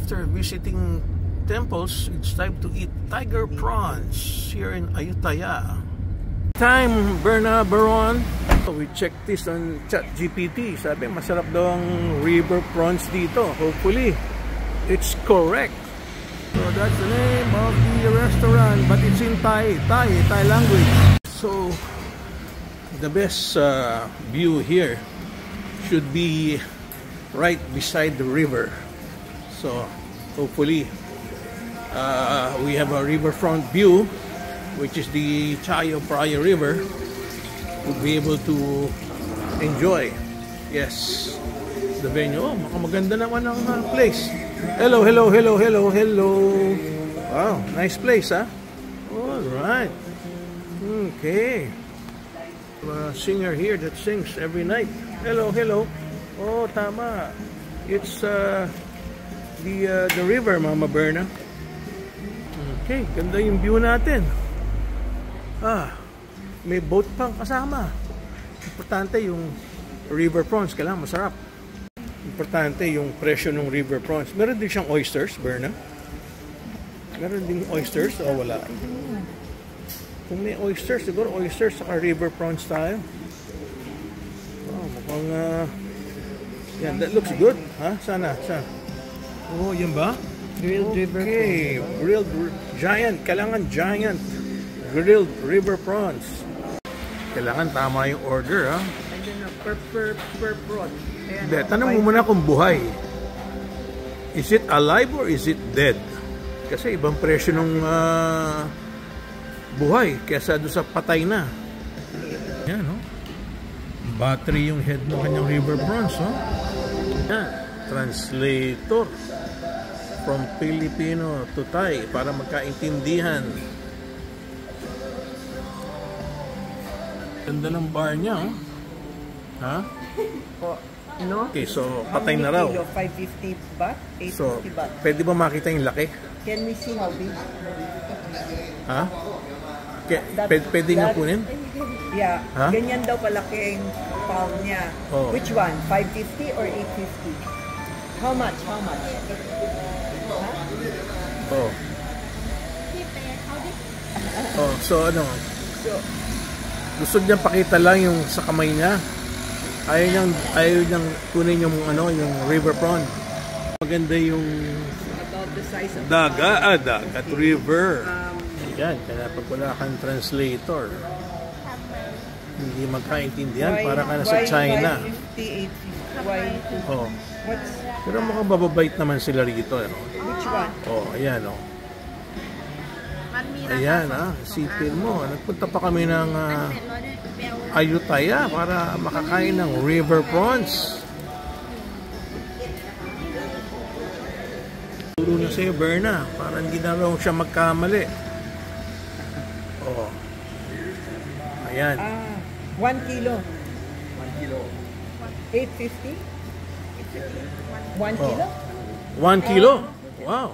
after visiting temples, it's time to eat tiger prawns here in Ayutthaya. Time, Berna Baron. We checked this on ChatGPT. Sabi, masarap daw ang river prawns dito. Hopefully, it's correct. So that's the name of the restaurant, but it's in Thai language. So the best view here should be right beside the river. So hopefully we have a riverfront view, which is the Chao Phraya River. We'll be able to enjoy, yes, the venue. Oh, maganda naman ang place. Hello. Wow, nice place, huh? All right. Okay. A singer here that sings every night. Hello. Oh, tama. It's the river, Mama Berna. Okay, ganda yung view natin. May boat pang kasama. Importante yung river prawns, kailangan masarap. Importante yung presyo ng river prawns. Meron din siyang oysters, Berna? Meron din oysters o wala? Kung may oysters, siguro oysters saka river prawns tayo. Oh, mukhang yan, that looks good. Sana. Oh, yan ba? Grilled river prawns. Okay, grilled giant. Kailangan giant grilled river prawns. Kailangan tama yung order, ha? And then per prawn. Hindi, tanong mo muna kung buhay. Is it alive or is it dead? Kasi ibang presyo ng buhay kesa doon sa patay na. Yan, no? Battery yung head ng kanyang river prawns, no? Yan, translator from Filipino to Thai para magkaintindihan. Ganda ng bar niya, oh. Ha? No? Okay, so patay na raw. 550 baht? 850 So, baht. pwede ba makita yung laki? Can we see how big? Ha? Pwede nga kunin? Yeah. Huh? Ganyan daw palaki yung palm niya. Oh. Which one? 550 or 850? How much? Huh? Oh. Oh, so ano? So, Gusto niyang pakita lang yung sa kamay niya. Ayaw niyang kunin yung yung river prawn. Maganda yung about the size of dagat river. Yan, kaya pag wala kang translator, hindi magkaintindihan, para ka na sa China. 550, 850, why? Oh. What's, Pero mukhang bababait naman sila rito. which one? Oh, ayan, oh. Ayan, sipin mo. Nagpunta pa kami ng Ayutthaya para makakain ng river prawns. Turo na sa'yo, Berna, para hindi na raw siya magkamali. Oh. Ayan. 1 kilo. 850? 1 kilo? 1 kilo? Wow.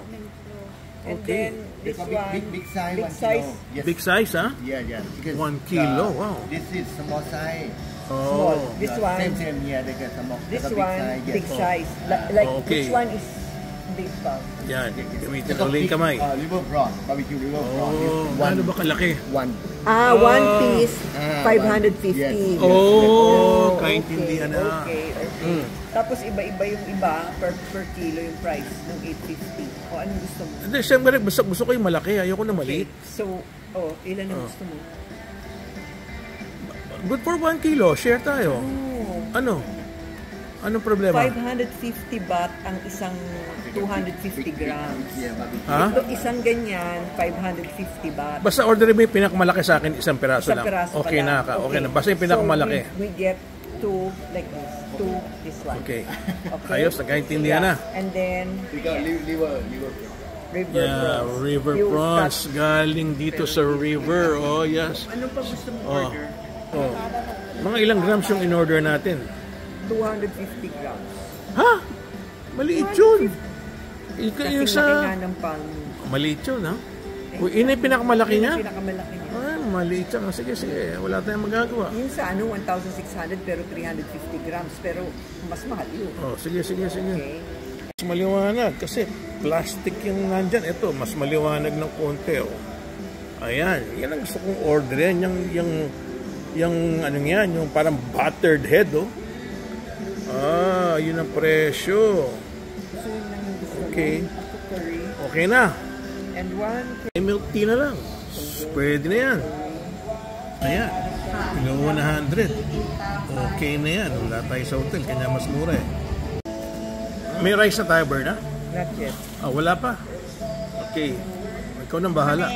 And Okay. then this one, big size. big 1 size. kilo. Yes. Big size, ha? Yeah. Because, 1 kilo, wow. This is small size. Small. Oh. This one, Same. Yeah, they got small. this big one, size. Yes. big size. Like Okay. which one is big pa? Yan, gamitin Ito ulit yung kamay. Liver prawn. Barbecue liver prawn. Oh, ano ba kalaki? One. One piece, Ah, 550. yes. Oh, Okay, kaintindihan na. Okay. Tapos iba-iba yung iba per kilo yung price ng 850. O anong gusto mo? Hindi, siyempre, gusto ko yung malaki. Ayoko na maliit. So, ilan ang gusto mo? Good for 1 kilo. Share tayo. Oh, Ano? Anong problema? 550 baht ang isang 250 grams. Yeah, barbecue. Ha? Ito isang ganyan, 550 baht. Basta order mo yung pinakamalaki sa akin, isang piraso Isang lang. piraso Okay pala. na ka. Okay na. Basta yung pinakamalaki. So, we get two like this. Two, this one. Okay. Okay. Ayos, nagkaintindihan na. And then, We got liver prawn. river Yeah, prawns. river You prawns. cut- Galing dito sa river. Oh, yes. Ano pa gusto mo Oh. order? Oh. Mga ilang grams yung in-order natin? 250 grams. Ha? Maliit yun. Kasi Yung laki sa... nga ng palm. Maliit yun, ha? Uy, yun yung pinakamalaki niya? Yung pinakamalaki niya. Ay, maliit siya. Sige. Wala tayong magagawa. Yung sa 1,600 pero 350 grams. Pero mas mahal yun. Oh, sige. Okay. Maliwanag kasi plastic yung nandyan. Ito, mas maliwanag ng konti. Oh. Ayan, yan ang gusto kong orderin. Yung anong yan, yung parang buttered head. Oh. Ah, yun ang presyo. Okay. Okay na. And one Milk tea na lang. Pwede na yan. Ayan. 100. Okay na yan. Wala tayo sa hotel. Kanya mas mura eh. May rice na tayo, Berna? not yet. Ah, wala pa. Okay. Ikaw nang bahala.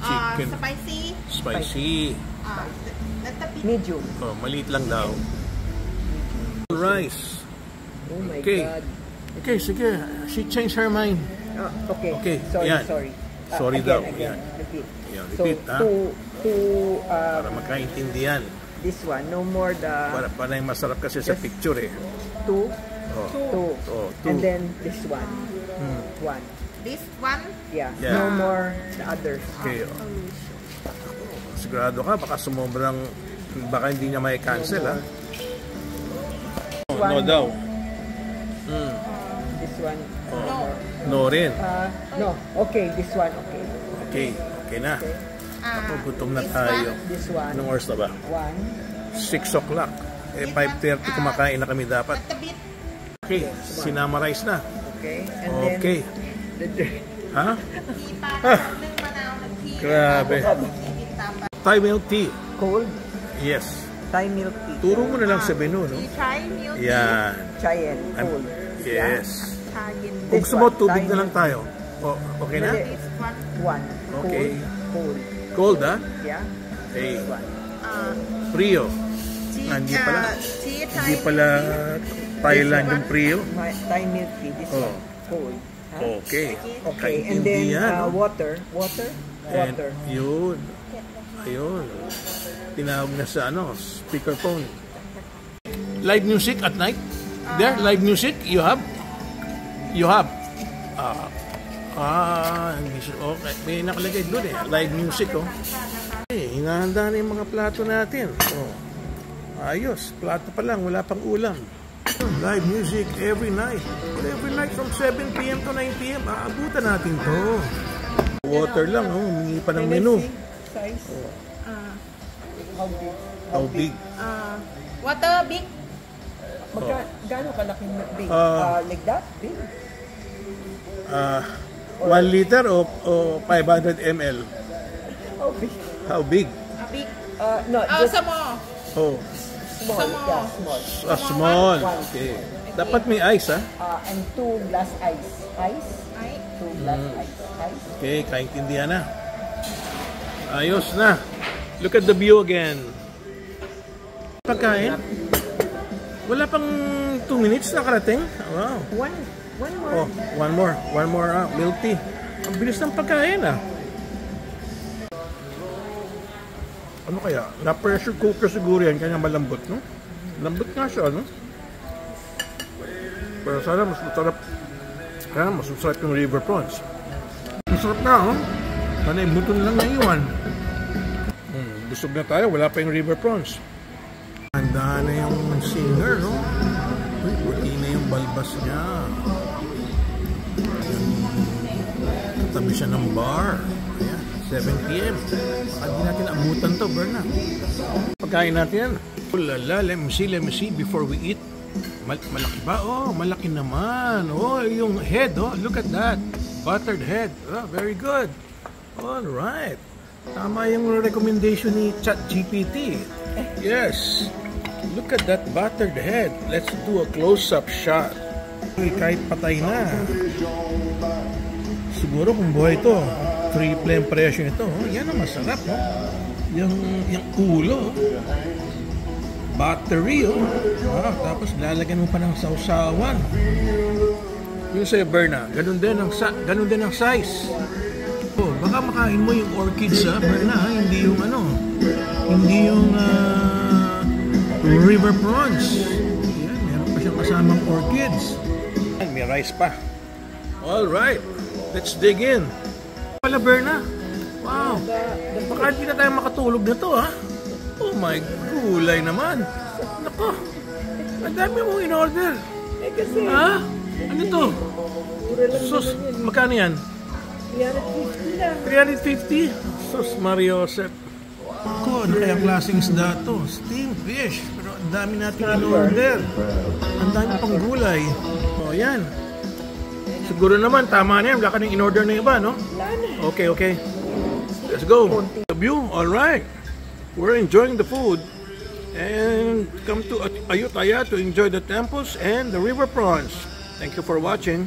Chicken. Spicy. Spicy. Medium. Oh, maliit lang daw. Rice. Oh my Okay. God. Okay, sige. She changed her mind. Okay. Okay, Sorry, yan. sorry. Sorry daw, Again. yan. Repeat. Yan, So, repeat, ha? Para magkaintindihan. this one, no more the Para yung masarap kasi sa Yes. picture eh. two. Oh. Two. Oh, two. And then this one. Hmm. One. This one. Yeah. Yeah. No more the others. Okay. Oh. Sigurado ka, baka sumobrang, baka hindi niya may cancel, ha? Oh, no daw. Hmm. This one. Oh. No rin. No. Okay, this one. Okay. Okay. Okay na. Okay. Ako, gutom na This tayo. This one. Anong oras na ba? One. 6 o'clock. Eh, 5:30 kumakain na kami dapat. At a bit. Okay, sinamarize na. Okay. And Okay. then the Ha? Kita. Ah. Nagmanao. Grabe. Thai milk tea. cold Yes. Thai milk tea. Turo mo na lang sa menu, no? Try milk tea. Yan. Chayen. I'm- Cold. Yes. Tagin. Kung gusto mo, one, tubig Thai na lang milk tayo. Oh, okay na? Hindi. This one. One. Okay. Cold. Cold, ha? Yeah. Okay. This one. Frio. Tea. Hindi pala. Tea. Hindi pala Thailand yung frio. My Thai milk tea. This Oh. one. Cold. Huh? Okay. Okay. And then Kaintindihan, no? water. Water. And Water. yun. Ayun. Tinawag na sa speakerphone. Live music at night? There, live music? You have? You have? Hindi siya. Okay. May nakalagay doon eh. Live music, oh. Eh, hinahanda na yung mga plato natin. Oh. Ayos. Plato pa lang. Wala pang ulam. Live music every night. Every night from 7 p.m. to 9 p.m. Aabutan natin to. Water lang, oh. Humingi pa ng menu. Size. How big? How big? Water big. Gaano kalaking big? Like that? Big? 1 liter o 500 ml? How big? How big? Big. No, just Small. Oh, small. Yeah, small. small. Okay. Dapat may ice, ha? And 2 glass ice. Ice? Ay. 2 glass ice. Ice? Okay, kaintindihan na. Ayos na. Look at the view again. Pagkain? Wala pang 2 minutes na karating? Wow. One more. Oh, one more milk tea. Ang bilis ng pagkain, ah. Ano kaya? Na-pressure cooker siguro yan, kanya malambot, no? Lambot nga siya, no? Pero sana mas masarap. Kaya mas masarap yung river prawns. Masarap na, oh. Sana yung buto lang naiwan. Busog na tayo, wala pa yung river prawns. Handa na yung singer, no? Uy, puti na yung balbas niya. Katabi siya ng bar. Ayan, 7 p.m. Baka di natin abutan to, Berna. Pagkain natin yan. Ulala, let me see before we eat. Malaki ba? Oh, malaki naman. Oh, yung head, oh, look at that. Buttered head. Oh, very good. All right. Tama yung recommendation ni ChatGPT. Yes. Look at that buttered head. Let's do a close-up shot. Kahit patay na. Siguro kung buhay ito, triple yung presyo nito. Oh, yan ang masarap. Oh. Yung ulo. Battery. Oh. Tapos lalagyan mo pa ng sausawan. Yung sa'yo, Berna, ganun din ang size. Oh, baka makain mo yung orchids, Berna, ha? Hindi yung river prawns. Yan, meron pa siyang kasamang orchids. Yan, may rice pa. Alright, let's dig in. Pala, Berna. Wow, baka hindi na tayo makatulog na to, ha? Oh my, gulay naman. Nako, ang dami mong in-order. Kasi, Ha? Ano to? Sus, magkano yan? 350 lang. 350? Sus, Mario Josep. Ko, ano kaya klaseng isda to? Steamed fish. Pero ang dami natin in-order. Ang dami pang gulay. O, yan. Siguro naman, tama na yan. Wala ka nang in-order na iba, no? Okay, okay. Let's go. The view, alright. We're enjoying the food. And come to Ayutthaya to enjoy the temples and the river prawns. Thank you for watching.